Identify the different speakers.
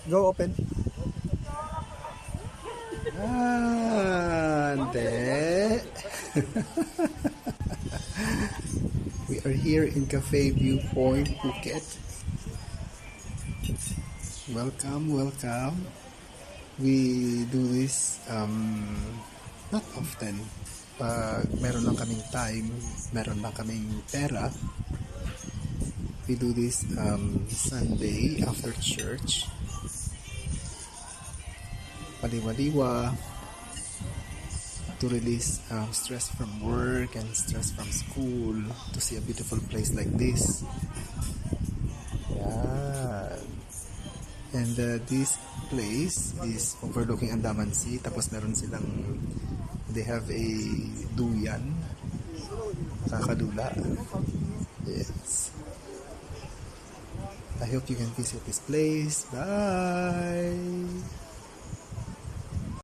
Speaker 1: Go open. Ante. We are here in Cafe Viewpoint, Phuket. Welcome, welcome. We do this not often. Pag meron lang kaming time, meron lang kaming pera, we do this Sunday after church. Paliwaliwa to release stress from work and stress from school, to see a beautiful place like this. Yeah. And this place is overlooking Andaman Sea. Tapos meron silang, they have a duyan. Nakakadula. Yes. I hope you can visit this place. Bye!